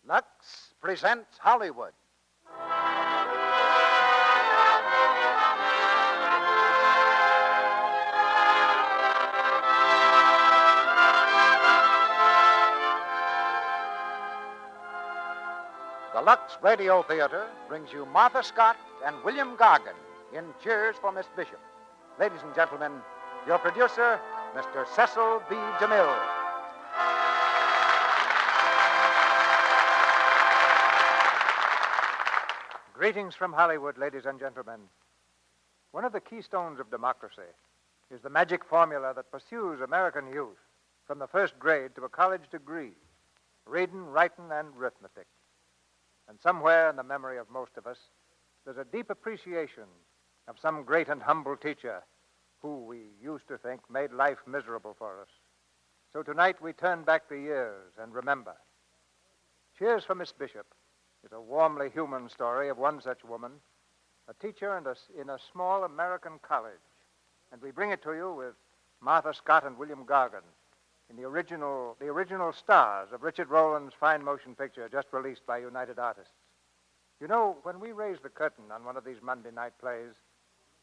Lux presents Hollywood. The Lux Radio Theater brings you Martha Scott and William Gargan in Cheers for Miss Bishop. Ladies and gentlemen, your producer, Mr. Cecil B. DeMille. Greetings from Hollywood, ladies and gentlemen. One of the keystones of democracy is the magic formula that pursues American youth from the first grade to a college degree, reading, writing, and arithmetic. And somewhere in the memory of most of us, there's a deep appreciation of some great and humble teacher who we used to think made life miserable for us. So tonight we turn back the years and remember. Cheers for Miss Bishop is a warmly human story of one such woman, a teacher in a small American college. And we bring it to you with Martha Scott and William Gargan in the original stars of Richard Rowland's fine motion picture just released by United Artists. You know, when we raise the curtain on one of these Monday night plays,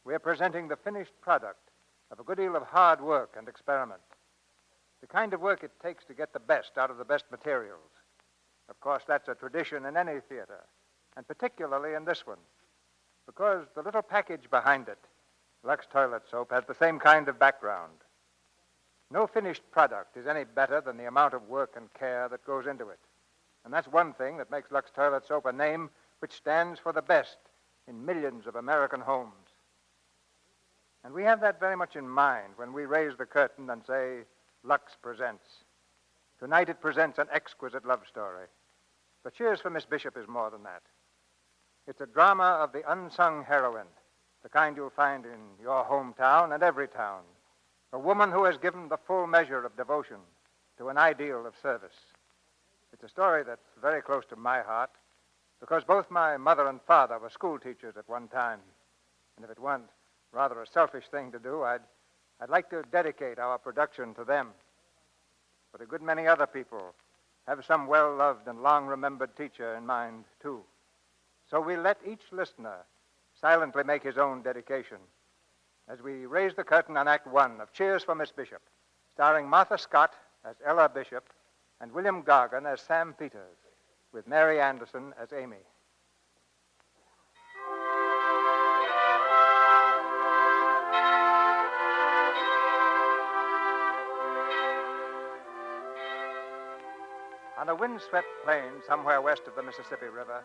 we're presenting the finished product of a good deal of hard work and experiment. The kind of work it takes to get the best out of the best materials. Of course, that's a tradition in any theater, and particularly in this one, because the little package behind it, Lux Toilet Soap, has the same kind of background. No finished product is any better than the amount of work and care that goes into it. And that's one thing that makes Lux Toilet Soap a name which stands for the best in millions of American homes. And we have that very much in mind when we raise the curtain and say, Lux presents. Tonight it presents an exquisite love story. But Cheers for Miss Bishop is more than that. It's a drama of the unsung heroine, the kind you'll find in your hometown and every town. A woman who has given the full measure of devotion to an ideal of service. It's a story that's very close to my heart because both my mother and father were school teachers at one time. And if it weren't rather a selfish thing to do, I'd like to dedicate our production to them. But a good many other people have some well-loved and long-remembered teacher in mind, too. So we let each listener silently make his own dedication as we raise the curtain on Act One of Cheers for Miss Bishop, starring Martha Scott as Ella Bishop and William Gargan as Sam Peters, with Mary Anderson as Amy. On a windswept plain somewhere west of the Mississippi River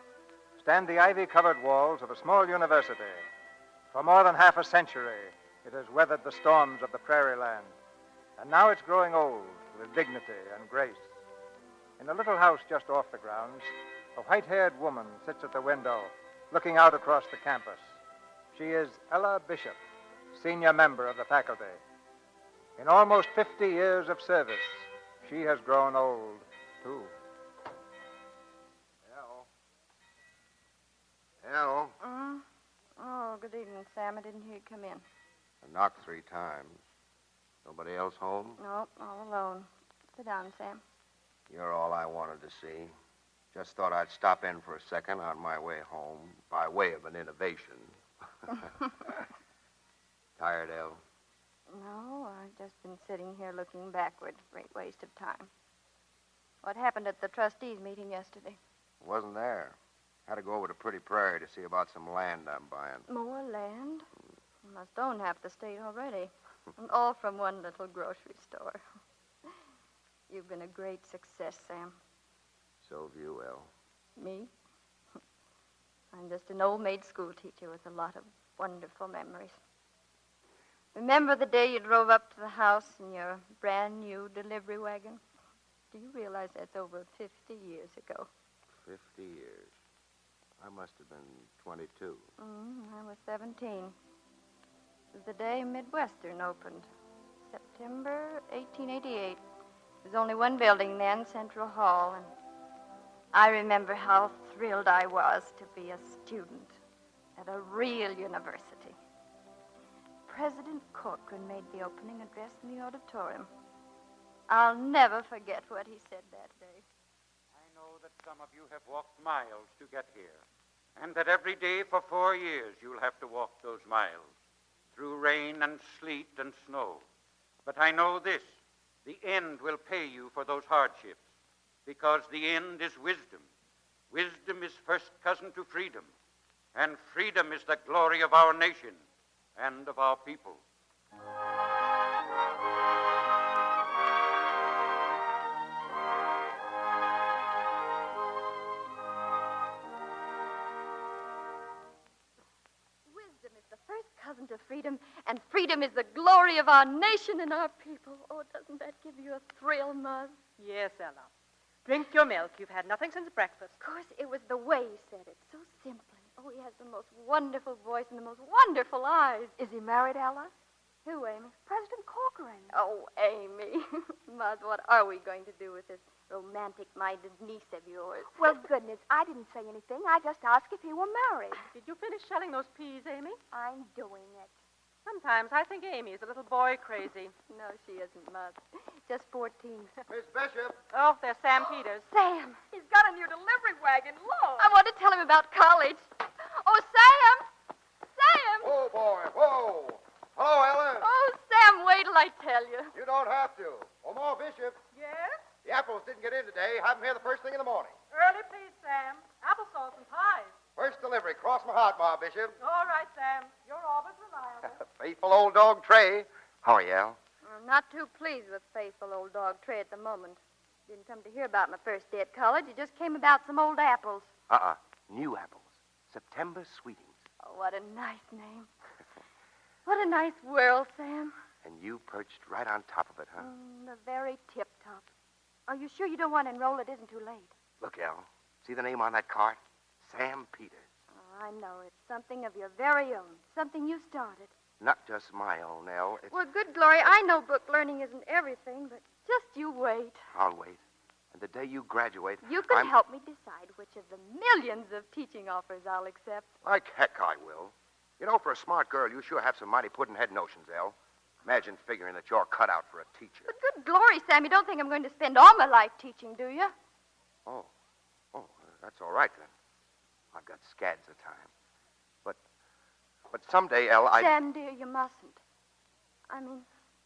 stand the ivy-covered walls of a small university. For more than half a century, it has weathered the storms of the prairie land, and now it's growing old with dignity and grace. In a little house just off the grounds, a white-haired woman sits at the window, looking out across the campus. She is Ella Bishop, senior member of the faculty. In almost 50 years of service, she has grown old, too. Al? Oh, good evening, Sam. I didn't hear you come in. I knocked 3 times. Nobody else home? No, all alone. Sit down, Sam. You're all I wanted to see. Just thought I'd stop in for a second on my way home, by way of an innovation. Tired, El? No, I've just been sitting here looking backward. Great waste of time. What happened at the trustees' meeting yesterday? Wasn't there. Had to go over to Pretty Prairie to see about some land I'm buying. More land? You must own half the state already. And all from one little grocery store. You've been a great success, Sam. So have you, El. Me? I'm just an old-maid school teacher with a lot of wonderful memories. Remember the day you drove up to the house in your brand-new delivery wagon? Do you realize that's over 50 years ago? 50 years. I must have been 22. I was 17. It was the day Midwestern opened. September 1888. There was only one building then, Central Hall, and I remember how thrilled I was to be a student at a real university. President Corcoran made the opening address in the auditorium. I'll never forget what he said that day. I know that some of you have walked miles to get here, and that every day for 4 years you'll have to walk those miles, through rain and sleet and snow. But I know this, the end will pay you for those hardships, because the end is wisdom. Wisdom is first cousin to freedom, and freedom is the glory of our nation and of our people. Wisdom is the first cousin to freedom, and freedom is the glory of our nation and our people. Oh, doesn't that give you a thrill, Muzz? Yes, Ella. Drink your milk. You've had nothing since breakfast. Of course, it was the way he said it, so simply. Oh, he has the most wonderful voice and the most wonderful eyes. Is he married, Ella? Who, Amy? President Corcoran. Oh, Amy. Muzz, what are we going to do with this romantic-minded niece of yours? Well, goodness, I didn't say anything. I just asked if he were married. Did you finish shelling those peas, Amy? I'm doing it. Sometimes I think Amy is a little boy crazy. No, she isn't, Muzz. Just 14. Miss Bishop. Oh, there's Sam Peters. Sam! He's got a new delivery wagon. Look. I want to tell him about college. Oh, Sam! Sam! Oh, boy. Whoa. Hello, Ellen. Oh, Sam, wait till I tell you. You don't have to. Omar Bishop. Yes? The apples didn't get in today. Have them here the first thing in the morning. Early, please, Sam. Applesauce and pies. First delivery. Cross my heart, Ma Bishop. All right, Sam. You're always reliable. Faithful old dog Trey. How are you, Al? I'm not too pleased with faithful old dog Trey at the moment. Didn't come to hear about my first day at college. It just came about some old apples. New apples. September sweetings. Oh, what a nice name. What a nice world, Sam. And you perched right on top of it, huh? The very tip-top. Are you sure you don't want to enroll? It isn't too late. Look, Al. See the name on that card? Sam Peters. Oh, I know. It's something of your very own. Something you started. Not just my own, Al. It's... Well, good glory, I know book learning isn't everything, but just you wait. I'll wait. And the day you graduate... You can help me decide which of the millions of teaching offers I'll accept. Like heck I will. You know, for a smart girl, you sure have some mighty puddin'-head notions, Al. Imagine figuring that you're cut out for a teacher. But good glory, Sam, you don't think I'm going to spend all my life teaching, do you? Oh, that's all right, then. I've got scads of time. But someday, El, Sam, dear, you mustn't. I mean,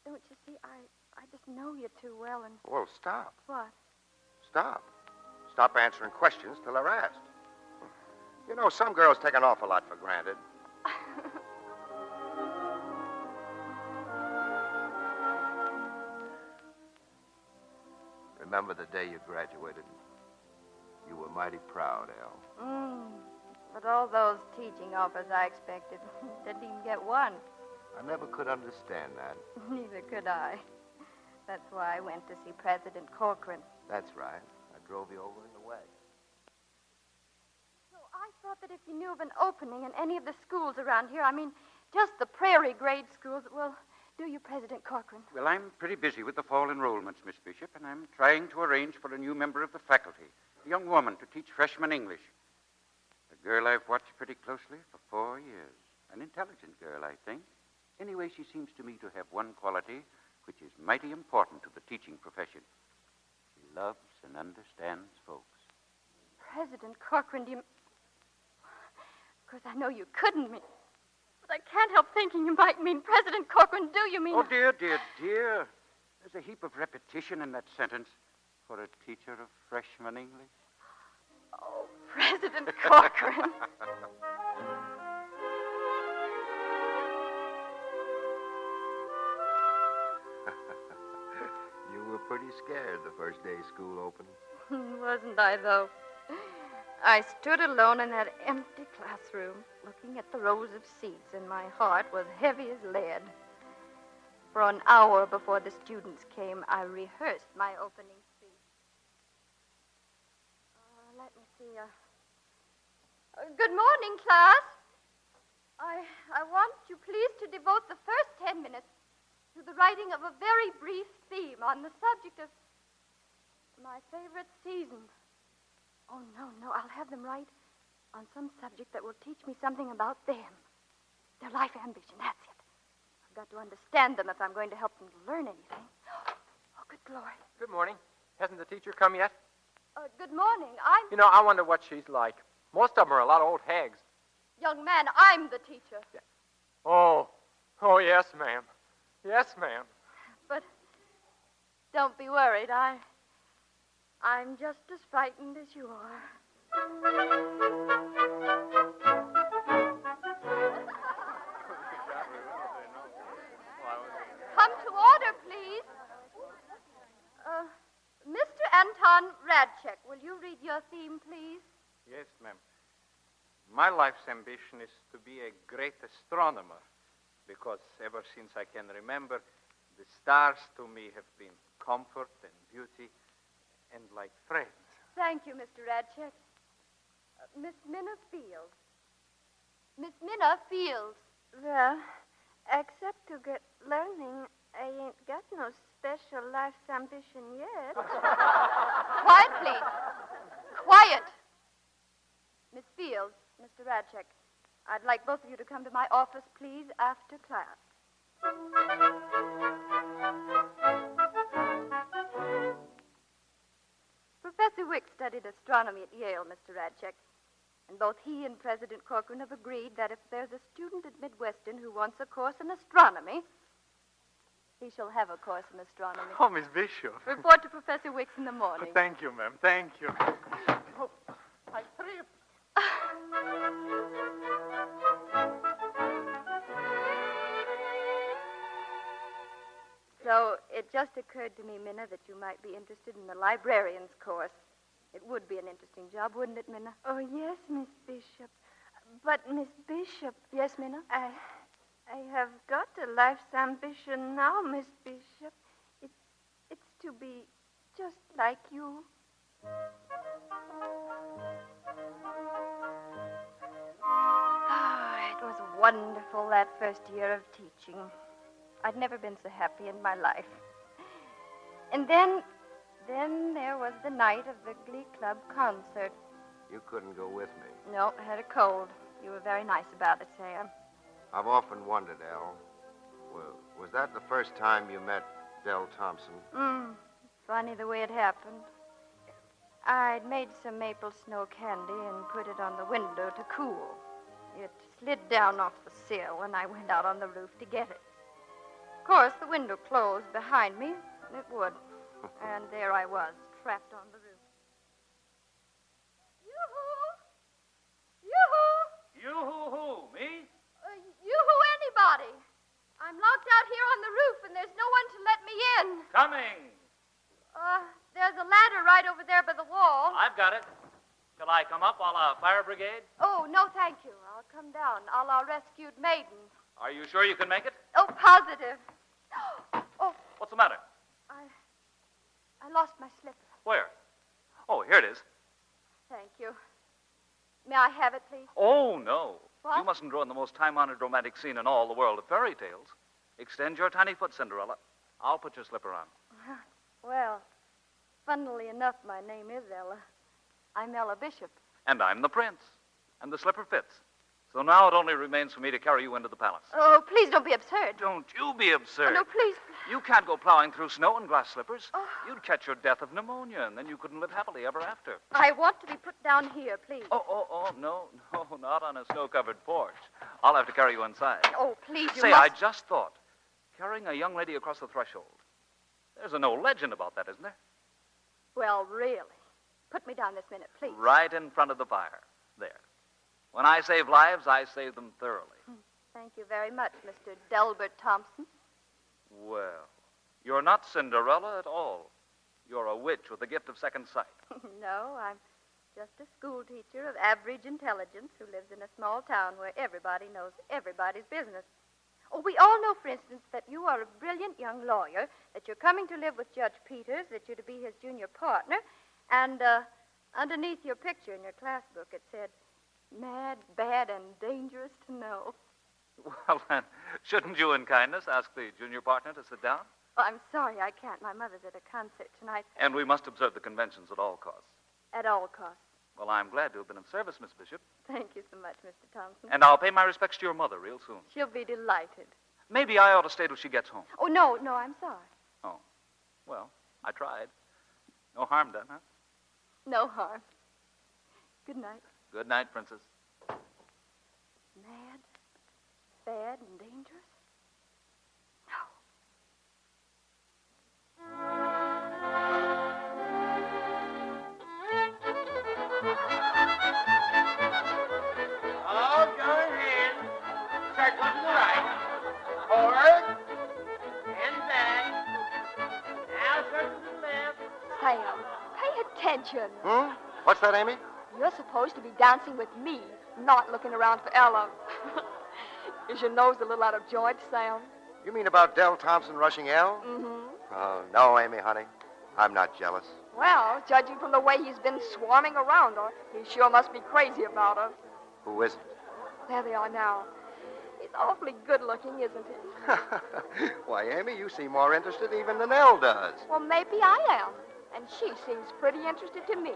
don't you see, I just know you too well, and... Well, stop. What? Stop. Stop answering questions till they're asked. You know, some girls take an awful lot for granted. Remember the day you graduated? You were mighty proud, Al. But all those teaching offers I expected, didn't even get one. I never could understand that. Neither could I. That's why I went to see President Corcoran. That's right. I drove you over in the wagon. So I thought that if you knew of an opening in any of the schools around here, I mean, just the prairie grade schools, well, do you, President Corcoran? Well, I'm pretty busy with the fall enrollments, Miss Bishop, and I'm trying to arrange for a new member of the faculty, a young woman to teach freshman English. A girl I've watched pretty closely for 4 years. An intelligent girl, I think. Anyway, she seems to me to have one quality which is mighty important to the teaching profession. She loves and understands folks. President Corcoran, do you... Of course, I know you couldn't mean... But I can't help thinking you might mean President Corcoran. Do you mean... Oh, dear. There's a heap of repetition in that sentence for a teacher of freshman English. Oh, President Corcoran. You were pretty scared the first day school opened. Wasn't I, though? I stood alone in that empty classroom, looking at the rows of seats, and my heart was heavy as lead. For an hour before the students came, I rehearsed my opening speech. Let me see. Good morning, class. I want you please to devote the first 10 minutes to the writing of a very brief theme on the subject of my favorite season. Oh, no, I'll have them write on some subject that will teach me something about them. Their life ambition, that's it. I've got to understand them if I'm going to help them to learn anything. Oh, good glory. Good morning. Hasn't the teacher come yet? Good morning. I'm... You know, I wonder what she's like. Most of them are a lot of old hags. Young man, I'm the teacher. Oh, yes, ma'am. Yes, ma'am. But don't be worried. I'm just as frightened as you are. Come to order, please. Mr. Anton Radchek, will you read your theme, please? Yes, ma'am. My life's ambition is to be a great astronomer because ever since I can remember, the stars to me have been comfort and beauty and like friends. Thank you, Mr. Radchek. Miss Minna Fields. Miss Minna Fields. Well, except to get learning, I ain't got no special life's ambition yet. Quiet, please. Quiet. Miss Fields, Mr. Radchek, I'd like both of you to come to my office, please, after class. Professor Wick studied astronomy at Yale, Mr. Radchek. And both he and President Corcoran have agreed that if there's a student at Midwestern who wants a course in astronomy, he shall have a course in astronomy. Oh, Miss Bishop. Report to Professor Wicks in the morning. Thank you, ma'am. Thank you. Oh, I tripped. So it just occurred to me, Minna, that you might be interested in the librarian's course. It would be an interesting job, wouldn't it, Minna? Oh, yes, Miss Bishop. But, Miss Bishop... Yes, Minna? I have got a life's ambition now, Miss Bishop. It's to be just like you. It was wonderful, that first year of teaching. I'd never been so happy in my life. And then there was the night of the Glee Club concert. You couldn't go with me. No, I had a cold. You were very nice about it, Sam. I've often wondered, Elle. Well, was that the first time you met Del Thompson? Funny the way it happened. I'd made some maple snow candy and put it on the window to cool. It slid down off the sill, and I went out on the roof to get it. Of course, the window closed behind me. It would. And there I was, trapped on the roof. Yoo-hoo! Yoo-hoo! You-hoo-hoo, me? Yoo-hoo anybody! I'm locked out here on the roof, and there's no one to let me in. Coming. There's a ladder right over there by the wall. I've got it. Shall I come up a la fire brigade? Oh, no, thank you. I'll come down, a la rescued maiden. Are you sure you can make it? Oh, positive. Oh, What's the matter? I lost my slipper. Where? Oh, here it is. Thank you. May I have it, please? Oh, no. What? You mustn't ruin the most time-honored romantic scene in all the world of fairy tales. Extend your tiny foot, Cinderella. I'll put your slipper on. Well, funnily enough, my name is Ella. I'm Ella Bishop. And I'm the prince. And the slipper fits. So now it only remains for me to carry you into the palace. Oh, please don't be absurd. Don't you be absurd. Oh, no, please. You can't go plowing through snow in glass slippers. Oh. You'd catch your death of pneumonia, and then you couldn't live happily ever after. I want to be put down here, please. Oh, no, not on a snow-covered porch. I'll have to carry you inside. Oh, please, you Say, must... I just thought, carrying a young lady across the threshold. There's an old legend about that, isn't there? Well, really. Put me down this minute, please. Right in front of the fire. There. When I save lives, I save them thoroughly. Thank you very much, Mr. Delbert Thompson. Well, you're not Cinderella at all. You're a witch with the gift of second sight. No, I'm just a school teacher of average intelligence who lives in a small town where everybody knows everybody's business. Oh, we all know, for instance, that you are a brilliant young lawyer, that you're coming to live with Judge Peters, that you're to be his junior partner, and underneath your picture in your class book it said, mad, bad, and dangerous to know. Well, then, shouldn't you in kindness ask the junior partner to sit down? Oh, I'm sorry, I can't. My mother's at a concert tonight. And we must observe the conventions at all costs. At all costs. Well, I'm glad to have been of service, Miss Bishop. Thank you so much, Mr. Thompson. And I'll pay my respects to your mother real soon. She'll be delighted. Maybe I ought to stay till she gets home. Oh, no, I'm sorry. Oh, well, I tried. No harm done, huh? No harm. Good night. Good night, Princess. Mad, bad, and dangerous? No. All going in. Circle to the right. Forward. And back. Now circle to the left. Sam, pay attention. What's that, Amy? You're supposed to be dancing with me, not looking around for Ella. Is your nose a little out of joint, Sam? You mean about Del Thompson rushing Elle? Mm-hmm. Oh, no, Amy, honey. I'm not jealous. Well, judging from the way he's been swarming around her, he sure must be crazy about her. Who isn't? There they are now. He's awfully good-looking, isn't he? Why, Amy, you seem more interested even than Elle does. Well, maybe I am. And she seems pretty interested to me.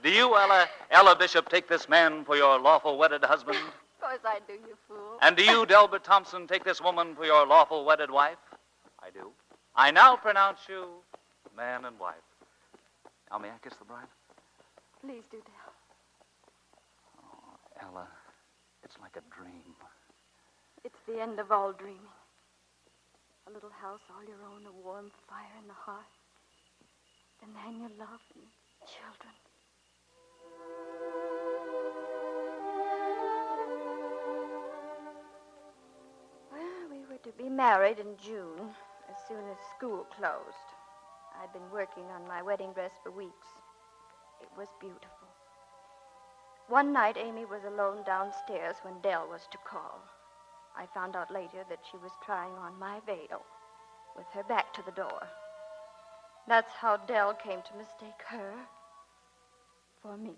Do you, Ella Bishop, take this man for your lawful wedded husband? Of course I do, you fool. And do you, Delbert Thompson, take this woman for your lawful wedded wife? I do. I now pronounce you man and wife. Now, may I kiss the bride? Please do, Del. Oh, Ella, it's like a dream. It's the end of all dreaming. A little house all your own, a warm fire in the hearth. The man you love and children. Well, we were to be married in June, as soon as school closed. I'd been working on my wedding dress for weeks. It was beautiful. One night, Amy was alone downstairs when Del was to call. I found out later that she was trying on my veil, with her back to the door. That's how Del came to mistake her for me.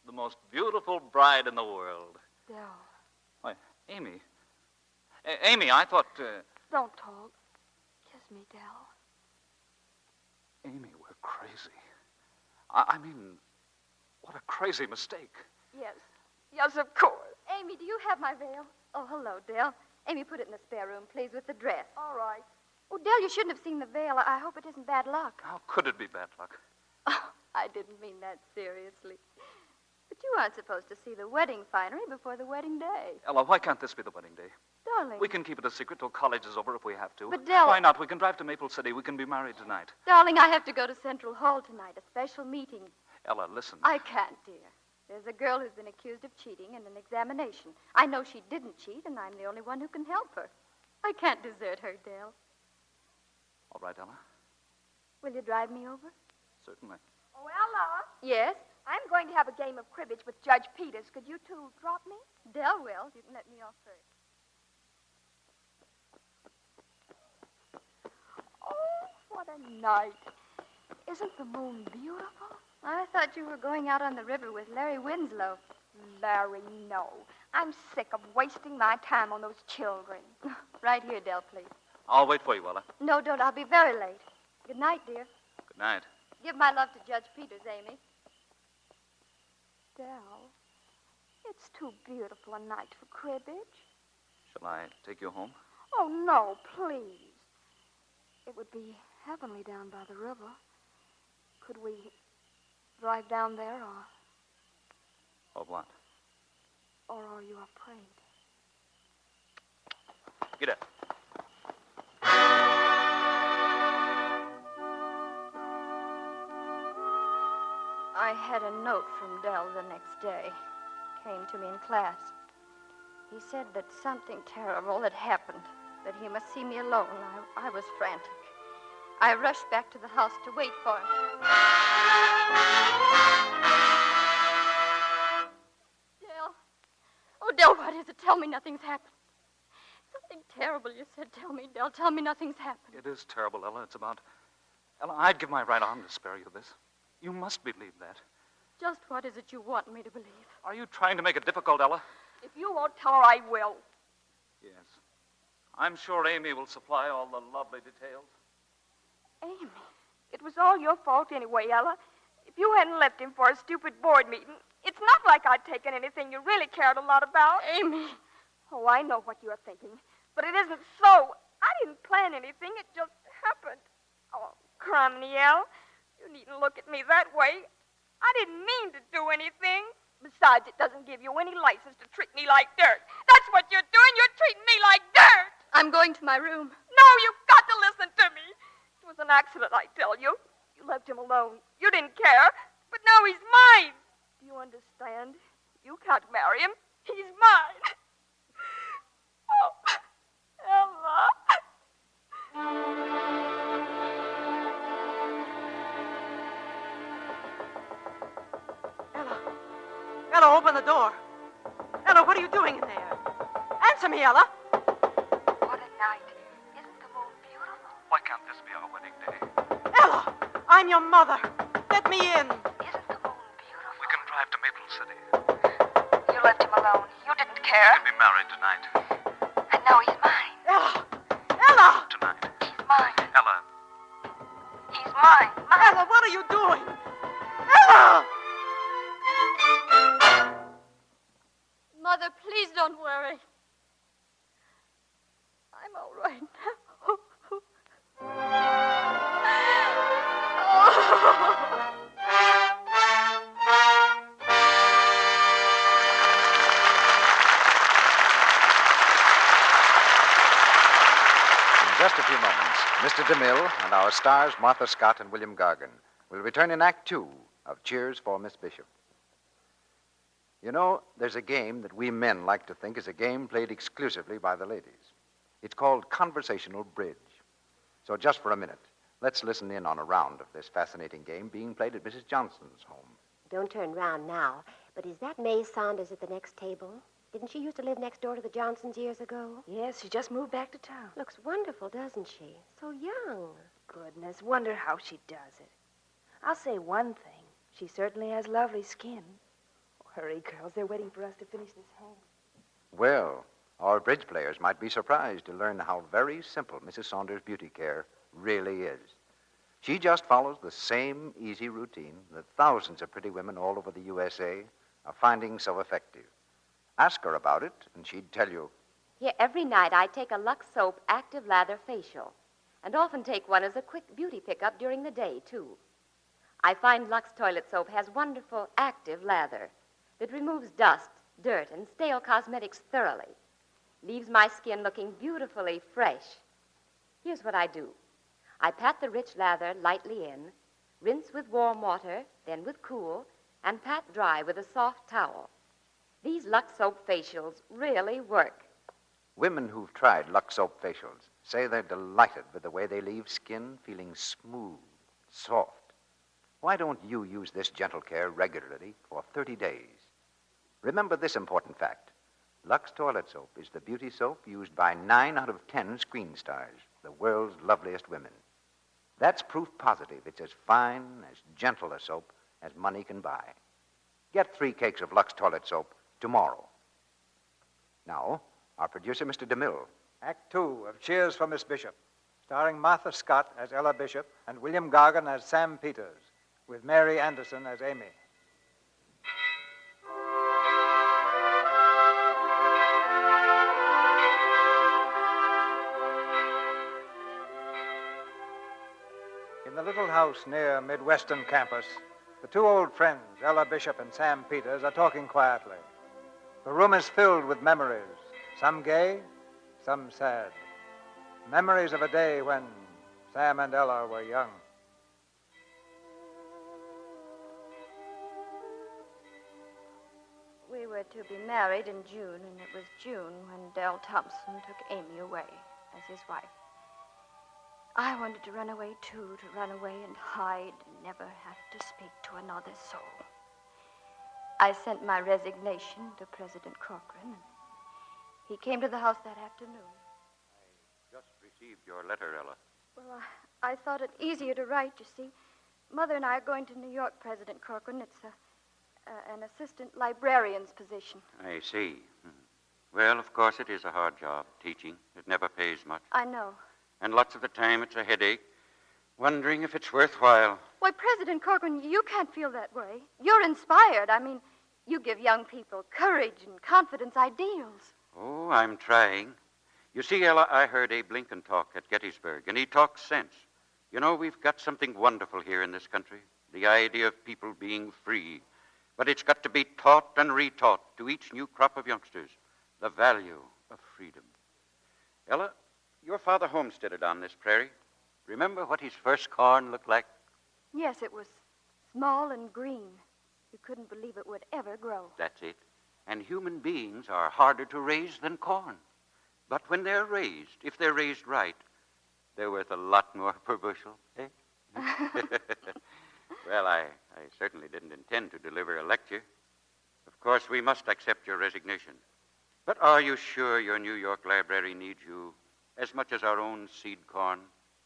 The most beautiful bride in the world. Del, Why, Amy. Amy, I thought... Don't talk. Kiss me, Del. Amy, we're crazy. I mean, what a crazy mistake. Yes. Yes, of course. Amy, do you have my veil? Oh, hello, Del. Amy, put it in the spare room, please, with the dress. All right. Oh, Del, you shouldn't have seen the veil. I hope it isn't bad luck. How could it be bad luck? Oh, I didn't mean that seriously. But you aren't supposed to see the wedding finery before the wedding day. Ella, why can't this be the wedding day? Darling. We can keep it a secret till college is over if we have to. But, Del... Why not? We can drive to Maple City. We can be married tonight. Darling, I have to go to Central Hall tonight, a special meeting. Ella, listen. I can't, dear. There's a girl who's been accused of cheating in an examination. I know she didn't cheat, and I'm the only one who can help her. I can't desert her, Del. All right, Ella. Will you drive me over? Certainly. Oh, Ella, Yes? I'm going to have a game of cribbage with Judge Peters. Could you two drop me? Del will. You can let me off first. Oh, what a night. Isn't the moon beautiful? I thought you were going out on the river with Larry Winslow. Larry, no. I'm sick of wasting my time on those children. Right here, Del, please. I'll wait for you, Ella. No, don't. I'll be very late. Good night, dear. Good night. Give my love to Judge Peters, Amy. Del, it's too beautiful a night for cribbage. Shall I take you home? Oh, no, please. It would be heavenly down by the river. Could we drive down there, Or what? or are you afraid? Get up. I had a note from Del the next day. Came to me in class. He said that something terrible had happened, that he must see me alone. I was frantic. I rushed back to the house to wait for him. Del. Oh, Del, what is it? Tell me nothing's happened. Something terrible you said. Tell me, Del. Tell me nothing's happened. It is terrible, Ella. It's about... Ella, I'd give my right arm to spare you this. You must believe that. Just what is it you want me to believe? Are you trying to make it difficult, Ella? If you won't tell her, I will. Yes. I'm sure Amy will supply all the lovely details. Amy, it was all your fault anyway, Ella. If you hadn't left him for a stupid board meeting, it's I'd taken anything you really cared a lot about. Amy. Oh, I know what you're thinking. But it isn't so. I didn't plan anything. It just happened. Oh, Cromwell, you needn't look at me that way. I didn't mean to do anything. Besides, it doesn't give you any license to treat me like dirt. That's what you're doing. You're treating me like dirt. I'm going to my room. No, you've got to listen to me. It was an accident, I tell you. You left him alone. You didn't care. But now he's mine. Do you understand? You can't marry him. He's mine. Oh, Ella. Ella, open the door. Ella, what are you doing in there? Answer me, Ella. What a night. Isn't the moon beautiful? Why can't this be our wedding day? Ella, I'm your mother. Let me in. Isn't the moon beautiful? We can drive to Maple City. You left him alone. You didn't care. We'll be married tonight. And now he's mine. Ella! Ella! Tonight. He's mine. Ella, He's mine. Mine. Ella, what are you doing? Ella! Mother, please don't worry. I'm all right now. In just a few moments, Mr. DeMille and our stars, Martha Scott and William Gargan, will return in Act 2 of Cheers for Miss Bishop. You know, there's a game that we men like to think is a game played exclusively by the ladies. It's called conversational bridge. So just for a minute, let's listen in on a round of this fascinating game being played at Mrs. Johnson's home. Don't turn round now, but is that May Saunders at the next table? Didn't she used to live next door to the Johnsons years ago? Yes, she just moved back to town. Looks wonderful, doesn't she? So young. Goodness, wonder how she does it. I'll say one thing. She certainly has lovely skin. Hurry, girls. They're waiting for us to finish this hand. Well, our bridge players might be surprised to learn how very simple Mrs. Saunders' beauty care really is. She just follows the same easy routine that thousands of pretty women all over the USA are finding so effective. Ask her about it, and she'd tell you. Here, every night I take a Lux Soap Active Lather Facial, and often take one as a quick beauty pickup during the day, too. I find Lux Toilet Soap has wonderful active lather that removes dust, dirt, and stale cosmetics thoroughly. Leaves my skin looking beautifully fresh. Here's what I do. I pat the rich lather lightly in, rinse with warm water, then with cool, and pat dry with a soft towel. These Lux Soap facials really work. Women who've tried Lux Soap facials say they're delighted with the way they leave skin feeling smooth, soft. Why don't you use this gentle care regularly for 30 days? Remember this important fact. Lux Toilet Soap is the beauty soap used by 9 out of 10 screen stars, the world's loveliest women. That's proof positive it's as fine, as gentle a soap as money can buy. Get 3 cakes of Lux Toilet Soap tomorrow. Now, our producer, Mr. DeMille. Act 2 of Cheers for Miss Bishop, starring Martha Scott as Ella Bishop and William Gargan as Sam Peters, with Mary Anderson as Amy. In the little house near Midwestern campus, the 2 old friends, Ella Bishop and Sam Peters, are talking quietly. The room is filled with memories, some gay, some sad. Memories of a day when Sam and Ella were young. We were to be married in June, and it was June when Del Thompson took Amy away as his wife. I wanted to run away, too, to run away and hide and never have to speak to another soul. I sent my resignation to President Corcoran, and he came to the house that afternoon. I just received your letter, Ella. Well, I thought it easier to write, you see. Mother and I are going to New York, President Corcoran. It's an assistant librarian's position. I see. Well, of course, it is a hard job, teaching. It never pays much. I know. And lots of the time it's a headache, wondering if it's worthwhile. Why, President Corcoran, you can't feel that way. You're inspired. I mean, You give young people courage and confidence ideals. Oh, I'm trying. You see, Ella, I heard Abe Lincoln talk at Gettysburg, and he talks sense. You know, we've got something wonderful here in this country, the idea of people being free. But it's got to be taught and retaught to each new crop of youngsters, the value of freedom. Ella, your father homesteaded on this prairie. Remember what his first corn looked like? Yes, it was small and green. You couldn't believe it would ever grow. That's it. And human beings are harder to raise than corn. But when they're raised, if they're raised right, they're worth a lot more per bushel, eh? Well, I certainly didn't intend to deliver a lecture. Of course, we must accept your resignation. But are you sure your New York library needs you as much as our own seed corn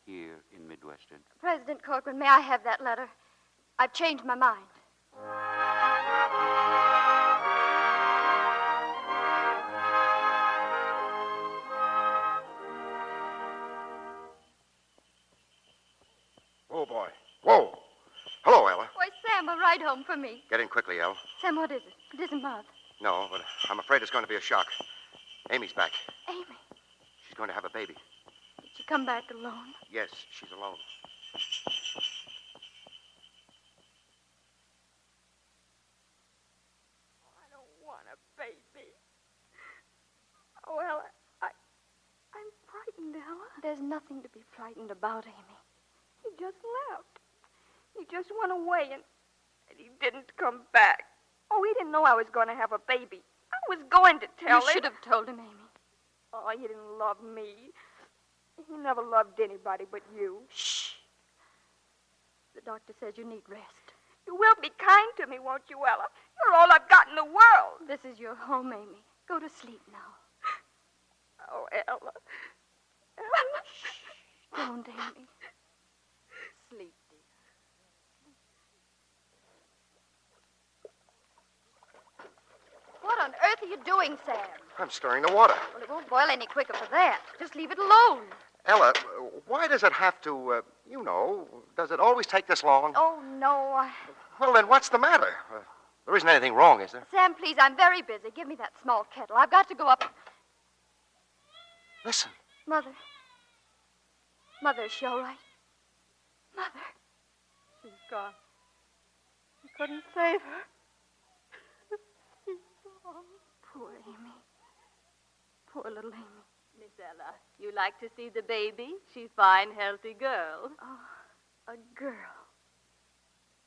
here in Midwestern? President Corcoran, may I have that letter? I've changed my mind. Oh, boy. Whoa. Hello, Ella. Why, Sam, a ride home for me. Get in quickly, Ella. Sam, what is it? It isn't Martha. No, but I'm afraid it's going to be a shock. Amy's back. Amy. She's going to have a baby. Did she come back alone? Yes, she's alone. I don't want a baby. Oh, Ella, I'm frightened, Ella. There's nothing to be frightened about, Amy. He just left. He just went away and he didn't come back. Oh, he didn't know I was going to have a baby. I was going to tell him. You should have told him, Amy. Oh, he didn't love me. He never loved anybody but you. Shh. The doctor says you need rest. You will be kind to me, won't you, Ella? You're all I've got in the world. This is your home, Amy. Go to sleep now. Oh, Ella. Ella. Shh. Don't, Amy. Sleep, dear. What on earth are you doing, Sam? I'm stirring the water. Well, it won't boil any quicker for that. Just leave it alone. Ella, why does it have to, does it always take this long? Oh, no. Well, then what's the matter? There isn't anything wrong, is there? Sam, please, I'm very busy. Give me that small kettle. I've got to go up. Listen. Mother. Mother, is she all right? Mother. She's gone. You couldn't save her. She's gone. Poor Amy. Poor little Amy. Miss Ella, you like to see the baby? She's fine, healthy girl. Oh, a girl.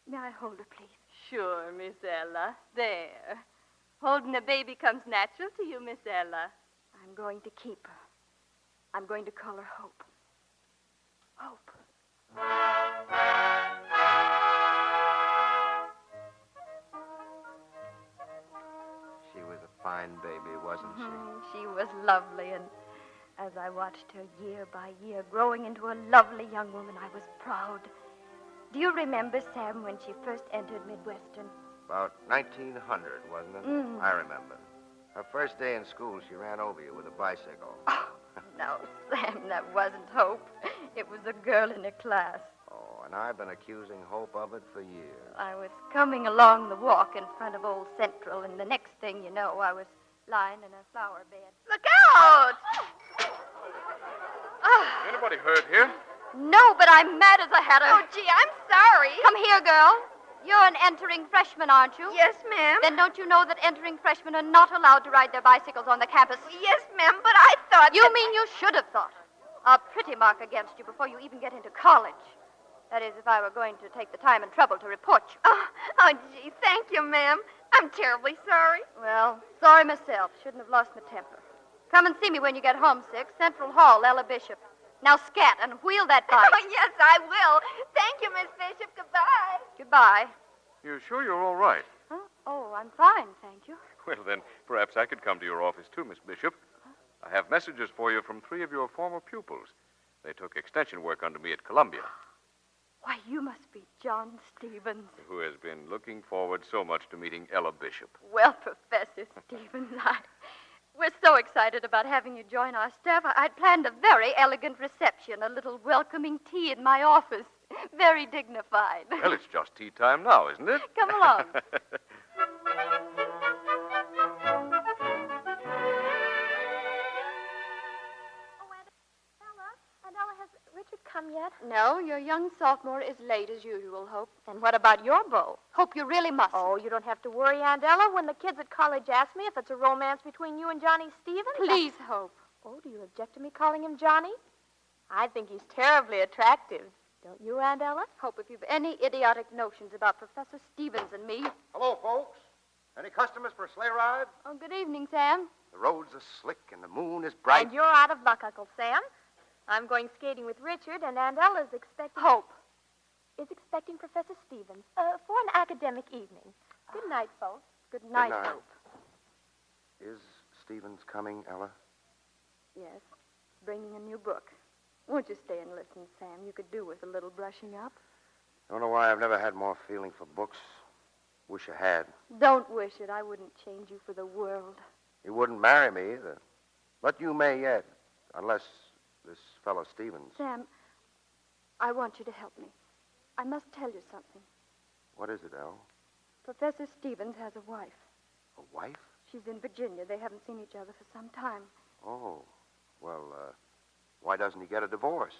May I hold her, please? Sure, Miss Ella. There. Holding a baby comes natural to you, Miss Ella. I'm going to keep her. I'm going to call her Hope. Hope. She was a fine baby, wasn't she? She was lovely, and as I watched her year by year growing into a lovely young woman, I was proud. Do you remember, Sam, when she first entered Midwestern? About 1900, wasn't it? Mm. I remember. Her first day in school, she ran over you with a bicycle. Oh, no, Sam, that wasn't Hope. It was a girl in her class. Oh, and I've been accusing Hope of it for years. I was coming along the walk in front of Old Central, and the next thing you know, I was lying in a flower bed. Look out! Anybody hurt here? No, but I'm mad as a hatter. Oh, gee, I'm sorry. Come here, girl. You're an entering freshman, aren't you? Yes, ma'am. Then don't you know that entering freshmen are not allowed to ride their bicycles on the campus? Yes, ma'am, but I thought You mean you should have thought. A pretty mark against you before you even get into college. That is, if I were going to take the time and trouble to report you. Oh, gee, thank you, ma'am. I'm terribly sorry. Well, sorry myself. Shouldn't have lost my temper. Come and see me when you get homesick. Central Hall, Ella Bishop. Now scat and wheel that bike. Oh, yes, I will. Thank you, Miss Bishop. Goodbye. Goodbye. You sure you're all right? Huh? Oh, I'm fine, thank you. Well, then, perhaps I could come to your office, too, Miss Bishop. I have messages for you from 3 of your former pupils. They took extension work under me at Columbia. Why, you must be John Stevens. Who has been looking forward so much to meeting Ella Bishop. Well, Professor Stevens, we're so excited about having you join our staff. I'd planned a very elegant reception, a little welcoming tea in my office. Very dignified. Well, it's just tea time now, isn't it? Come along. yet? No, your young sophomore is late as usual, Hope. And what about your beau? Hope, you really must. Oh, you don't have to worry, Aunt Ella. When the kids at college ask me if it's a romance between you and Johnny Stevens... Please, Hope. Oh, do you object to me calling him Johnny? I think he's terribly attractive. Don't you, Aunt Ella? Hope, if you've any idiotic notions about Professor Stevens and me... Hello, folks. Any customers for a sleigh ride? Oh, good evening, Sam. The roads are slick and the moon is bright. And you're out of luck, Uncle Sam. I'm going skating with Richard, and Aunt Ella's expecting... Hope. Is expecting Professor Stevens for an academic evening. Good night, folks. Good night, night. Hope. Is Stevens coming, Ella? Yes, bringing a new book. Won't you stay and listen, Sam? You could do with a little brushing up. Don't know why I've never had more feeling for books. Wish I had. Don't wish it. I wouldn't change you for the world. You wouldn't marry me either. But you may yet, unless this fellow Stevens. Sam, I want you to help me. I must tell you something. What is it, El? Professor Stevens has a wife. A wife? She's in Virginia. They haven't seen each other for some time. Oh, well, why doesn't he get a divorce?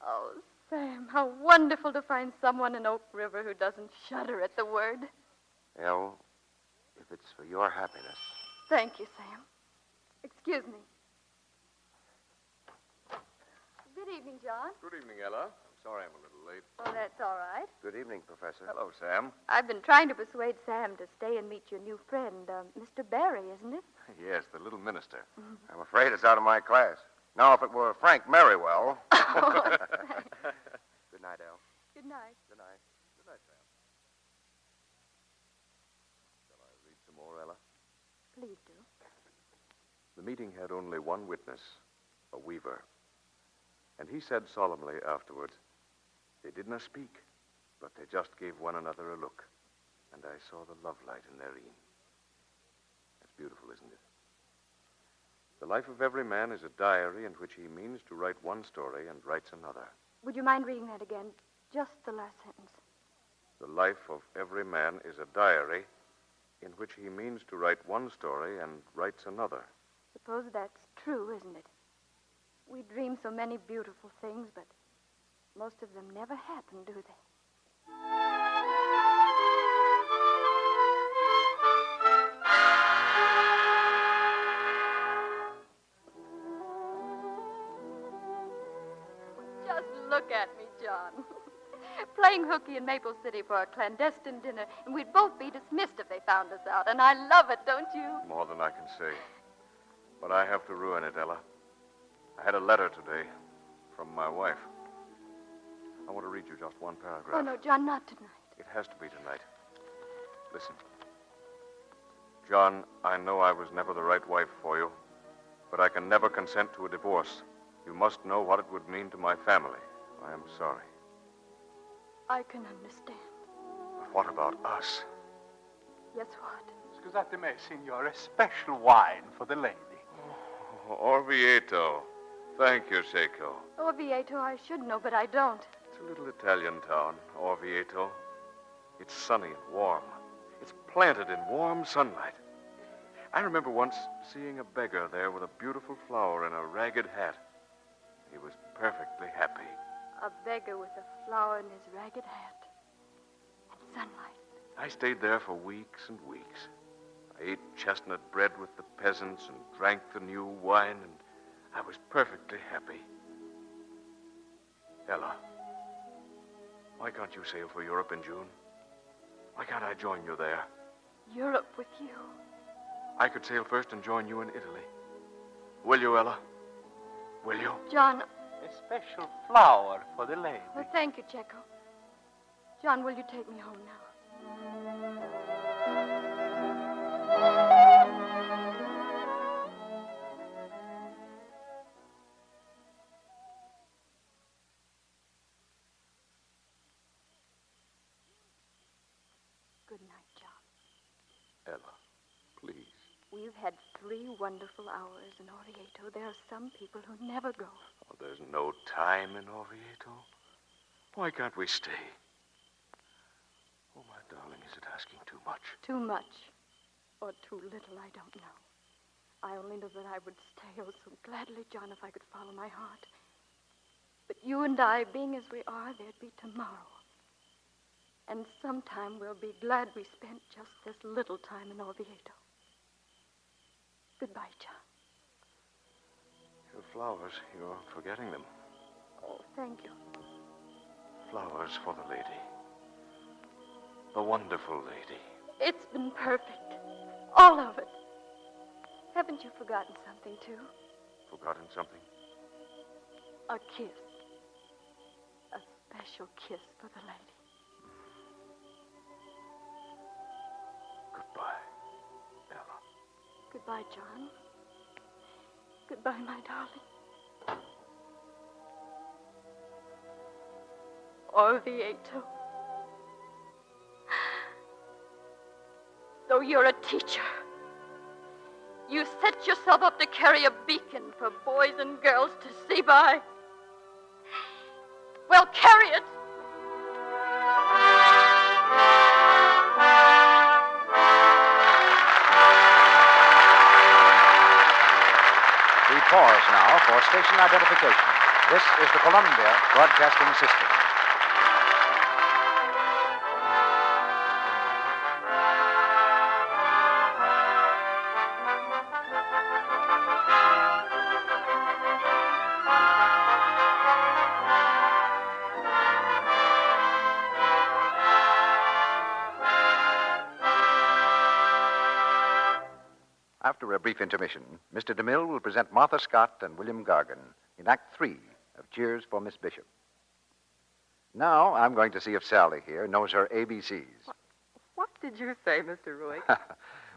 Oh, Sam, how wonderful to find someone in Oak River who doesn't shudder at the word. El, if it's for your happiness. Thank you, Sam. Excuse me. Good evening, John. Good evening, Ella. I'm sorry I'm a little late. Oh, that's all right. Good evening, Professor. Hello, Sam. I've been trying to persuade Sam to stay and meet your new friend, Mr. Barry, isn't it? Yes, the little minister. I'm afraid it's out of my class. Now, if it were Frank Merriwell. Oh, Good night, El. Good night. Good night. Good night, Sam. Shall I read some more, Ella? Please do. The meeting had only one witness, a weaver. And he said solemnly afterwards, they did not speak, but they just gave one another a look, and I saw the love light in their een. That's beautiful, isn't it? The life of every man is a diary in which he means to write one story and writes another. Would you mind reading that again? Just the last sentence. The life of every man is a diary in which he means to write one story and writes another. Suppose that's true, isn't it? We dream so many beautiful things, but most of them never happen, do they? Just look at me, John. Playing hooky in Maple City for a clandestine dinner, and we'd both be dismissed if they found us out. And I love it, don't you? More than I can say. But I have to ruin it, Ella. I had a letter today from my wife. I want to read you just one paragraph. Oh, no, John, not tonight. It has to be tonight. Listen. John, I know I was never the right wife for you, but I can never consent to a divorce. You must know what it would mean to my family. I am sorry. I can understand. But what about us? Yes, what? Scusate me, signore, a special wine for the lady. Oh, Orvieto. Thank you, Seiko. Orvieto, I should know, but I don't. It's a little Italian town, Orvieto. It's sunny and warm. It's planted in warm sunlight. I remember once seeing a beggar there with a beautiful flower in a ragged hat. He was perfectly happy. A beggar with a flower in his ragged hat. And sunlight. I stayed there for weeks and weeks. I ate chestnut bread with the peasants and drank the new wine, and I was perfectly happy. Ella, why can't you sail for Europe in June? Why can't I join you there? Europe with you. I could sail first and join you in Italy. Will you, Ella? Will you? John. A special flower for the lady. Well, thank you, Checo. John, will you take me home now? Good night, John. Ella, please. We've had 3 wonderful hours in Orvieto. There are some people who never go. Oh, there's no time in Orvieto. Why can't we stay? Oh, my darling, is it asking too much? Too much or too little, I don't know. I only know that I would stay oh so gladly, John, if I could follow my heart. But you and I, being as we are, there'd be tomorrow. And sometime we'll be glad we spent just this little time in Oviedo. Goodbye, John. Your flowers, you're forgetting them. Oh, thank you. Flowers for the lady. The wonderful lady. It's been perfect. All of it. Haven't you forgotten something, too? Forgotten something? A kiss. A special kiss for the lady. Goodbye, Ella. Goodbye, John. Goodbye, my darling. Oviedo. Though you're a teacher, you set yourself up to carry a beacon for boys and girls to see by. Well, carry it. We pause now for station identification. This is the Columbia Broadcasting System. After a brief intermission, Mr. DeMille will present Martha Scott and William Gargan in Act 3 of Cheers for Miss Bishop. Now, I'm going to see if Sally here knows her ABCs. What did you say, Mr. Ruick?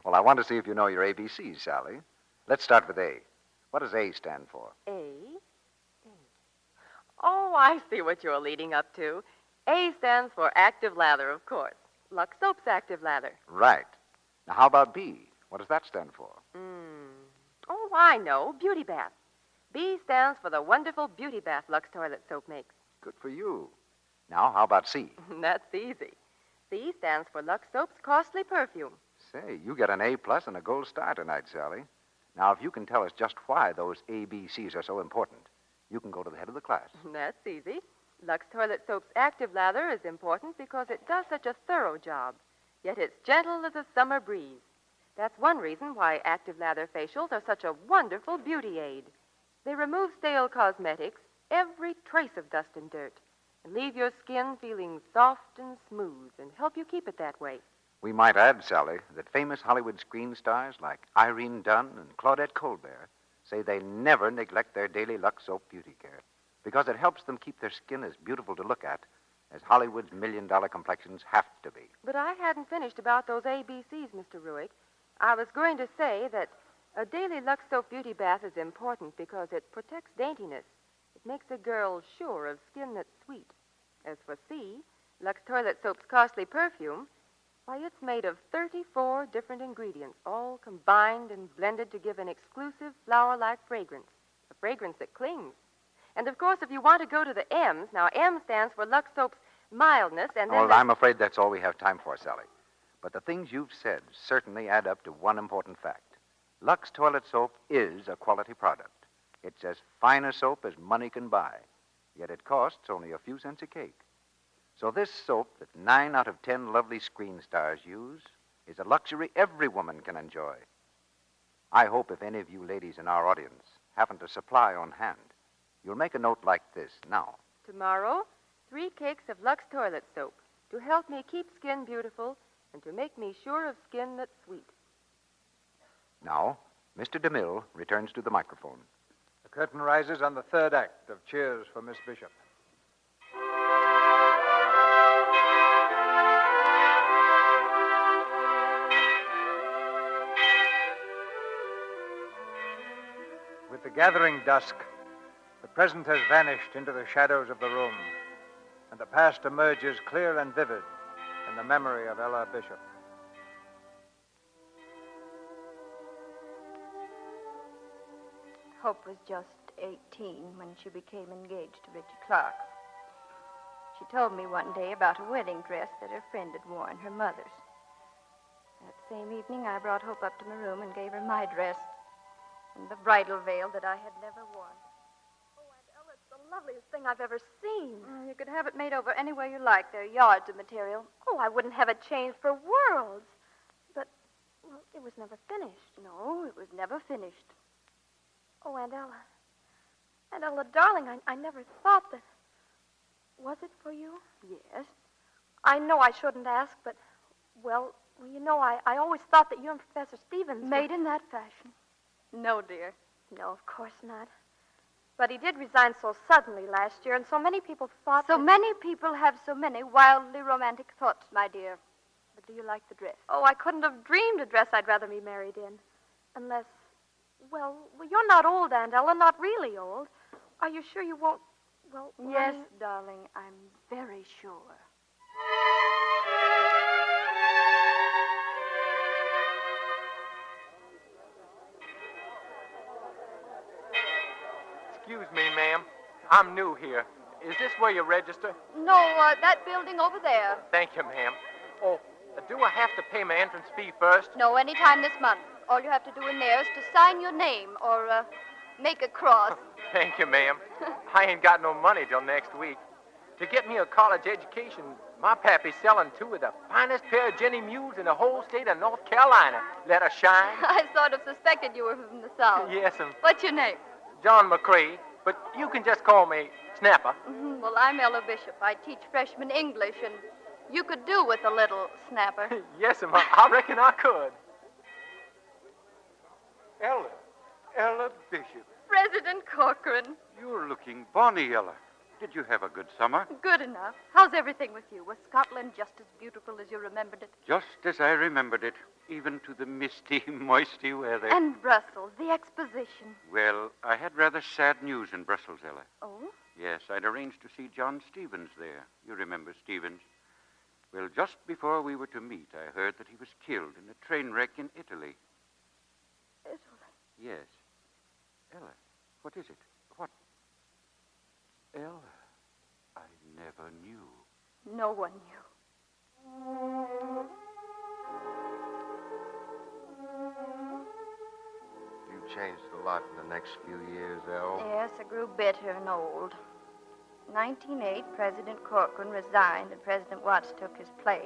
Well, I want to see if you know your ABCs, Sally. Let's start with A. What does A stand for? A? Oh, I see what you're leading up to. A stands for active lather, of course. Lux Soap's active lather. Right. Now, how about B? What does that stand for? Oh, I know. Beauty bath. B stands for the wonderful beauty bath Lux Toilet Soap makes. Good for you. Now, how about C? That's easy. C stands for Lux Soap's costly perfume. Say, you get an A+ and a gold star tonight, Sally. Now, if you can tell us just why those ABCs are so important, you can go to the head of the class. That's easy. Lux Toilet Soap's active lather is important because it does such a thorough job, yet it's gentle as a summer breeze. That's one reason why active lather facials are such a wonderful beauty aid. They remove stale cosmetics, every trace of dust and dirt, and leave your skin feeling soft and smooth and help you keep it that way. We might add, Sally, that famous Hollywood screen stars like Irene Dunn and Claudette Colbert say they never neglect their daily Lux Soap beauty care because it helps them keep their skin as beautiful to look at as Hollywood's million-dollar complexions have to be. But I hadn't finished about those ABCs, Mr. Ruick. I was going to say that a daily Lux Soap beauty bath is important because it protects daintiness. It makes a girl sure of skin that's sweet. As for C, Lux Toilet Soap's costly perfume, why, it's made of 34 different ingredients, all combined and blended to give an exclusive flower-like fragrance, a fragrance that clings. And, of course, if you want to go to the M's, now M stands for Lux Soap's mildness, and then... Well, I'm afraid that's all we have time for, Sally. But the things you've said certainly add up to one important fact. Lux Toilet Soap is a quality product. It's as fine a soap as money can buy, yet it costs only a few cents a cake. So this soap that 9 out of 10 lovely screen stars use is a luxury every woman can enjoy. I hope if any of you ladies in our audience happen to supply on hand, you'll make a note like this now. Tomorrow, 3 cakes of Lux Toilet Soap to help me keep skin beautiful and to make me sure of skin that's sweet. Now, Mr. DeMille returns to the microphone. The curtain rises on the third act of Cheers for Miss Bishop. With the gathering dusk, the present has vanished into the shadows of the room, and the past emerges clear and vivid in the memory of Ella Bishop. Hope was just 18 when she became engaged to Richie Clark. She told me one day about a wedding dress that her friend had worn, her mother's. That same evening, I brought Hope up to my room and gave her my dress and the bridal veil that I had never worn. Oh, Aunt Ella, it's the loveliest thing I've ever seen. You could have it made over anywhere you like. There are yards of material. Oh, I wouldn't have it changed for worlds. But, well, it was never finished. No, it was never finished. Oh, Aunt Ella. Aunt Ella, darling, I never thought that... Was it for you? Yes. I know I shouldn't ask, but, well, you know, I always thought that you and Professor Stevens... Made in that fashion. No, dear. No, of course not. But he did resign so suddenly last year, and so many people thought So that... many people have so many wildly romantic thoughts, my dear. But do you like the dress? Oh, I couldn't have dreamed a dress I'd rather be married in. Unless... Well, you're not old, Aunt Ella, not really old. Are you sure you won't... Well, Yes, darling, I'm very sure. Excuse me, ma'am. I'm new here. Is this where you register? No, that building over there. Thank you, ma'am. Oh, do I have to pay my entrance fee first? No, any time this month. All you have to do in there is to sign your name or make a cross. Thank you, ma'am. I ain't got no money till next week. To get me a college education, my pappy's selling two of the finest pair of Jenny Mules in the whole state of North Carolina. Let her shine. I sort of suspected you were from the South. Yes, What's your name? John McCrae, but you can just call me Snapper. Well, I'm Ella Bishop. I teach freshman English, and you could do with a little snapper. Yes, I reckon I could. Ella Bishop. President Corcoran. You're looking bonny, Ella. Did you have a good summer? Good enough. How's everything with you? Was Scotland just as beautiful as you remembered it? Just as I remembered it, even to the misty, moisty weather. And Brussels, the exposition. Well, I had rather sad news in Brussels, Ella. Oh? Yes, I'd arranged to see John Stevens there. You remember Stevens? Well, just before we were to meet, I heard that he was killed in a train wreck in Italy. Italy? Yes. Ella, what is it? What? Ella, I never knew. No one knew. You changed a lot in the next few years, Elle. Yes, I grew bitter and old. In 1908, President Corcoran resigned and President Watts took his place.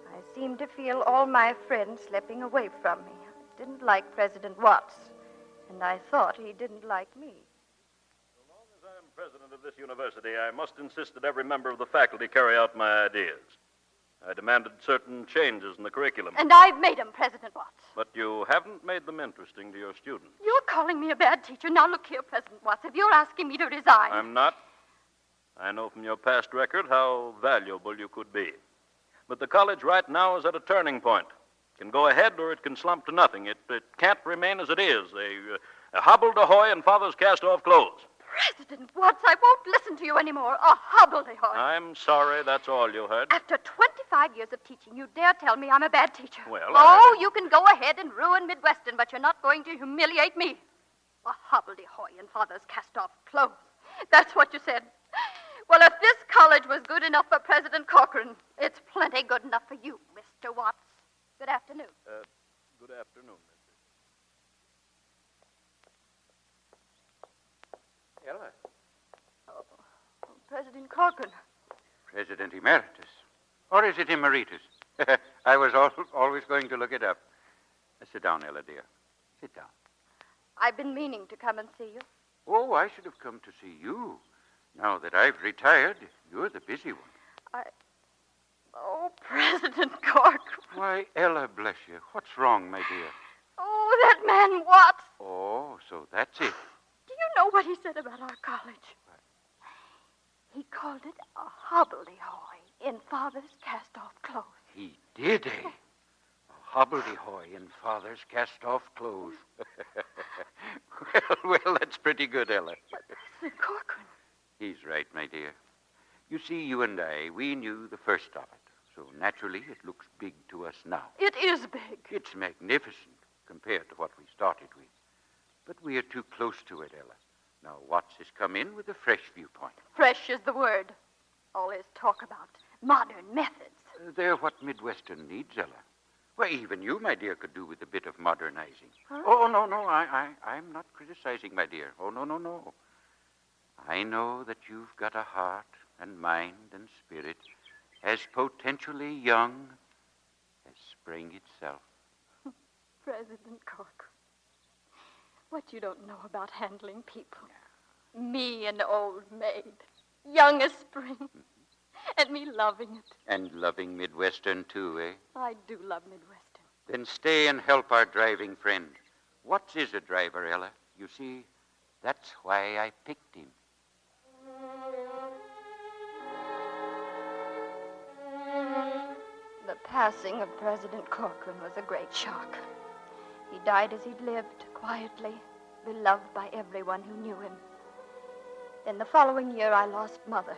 I seemed to feel all my friends slipping away from me. I didn't like President Watts, and I thought he didn't like me. I'm president of this university, I must insist that every member of the faculty carry out my ideas. I demanded certain changes in the curriculum. And I've made him, President Watts. But you haven't made them interesting to your students. You're calling me a bad teacher. Now look here, President Watts. If you're asking me to resign... I'm not. I know from your past record how valuable you could be. But the college right now is at a turning point. It can go ahead or it can slump to nothing. It can't remain as it is, a hobbledehoy in father's cast-off clothes. President Watts, I won't listen to you anymore. A hobbledehoy. I'm sorry that's all you heard. After 25 years of teaching, you dare tell me I'm a bad teacher. Well, you can go ahead and ruin Midwestern, but you're not going to humiliate me. A hobbledehoy in father's cast-off clothes. That's what you said. Well, if this college was good enough for President Corcoran, it's plenty good enough for you, Mr. Watts. Good afternoon. Good afternoon, Ella. Oh, President Corcoran. President Emeritus. Or is it Emeritus? I was always going to look it up. Sit down, Ella, dear. Sit down. I've been meaning to come and see you. Oh, I should have come to see you. Now that I've retired, you're the busy one. Oh, President Corcoran. Why, Ella, bless you. What's wrong, my dear? Oh, that man Watts. Oh, so that's it. Do you know what he said about our college? He called it a hobbledehoy in father's cast-off clothes. He did, eh? A hobbledehoy in father's cast-off clothes. well, that's pretty good, Ella. President Corcoran. He's right, my dear. You see, you and I, we knew the first of it. So naturally, it looks big to us now. It is big. It's magnificent compared to what we started with. But we are too close to it, Ella. Now, Watts has come in with a fresh viewpoint. Fresh is the word. All his talk about modern methods. They're what Midwestern needs, Ella. Well, even you, my dear, could do with a bit of modernizing. Huh? Oh, no, I'm not criticizing, my dear. Oh, no. I know that you've got a heart and mind and spirit as potentially young as spring itself. President Corcoran, what you don't know about handling people. Me, an old maid, young as spring, and me loving it. And loving Midwestern, too, eh? I do love Midwestern. Then stay and help our driving friend. What is a driver, Ella? You see, that's why I picked him. The passing of President Corcoran was a great shock. He died as he'd lived, quietly, beloved by everyone who knew him. Then the following year, I lost Mother.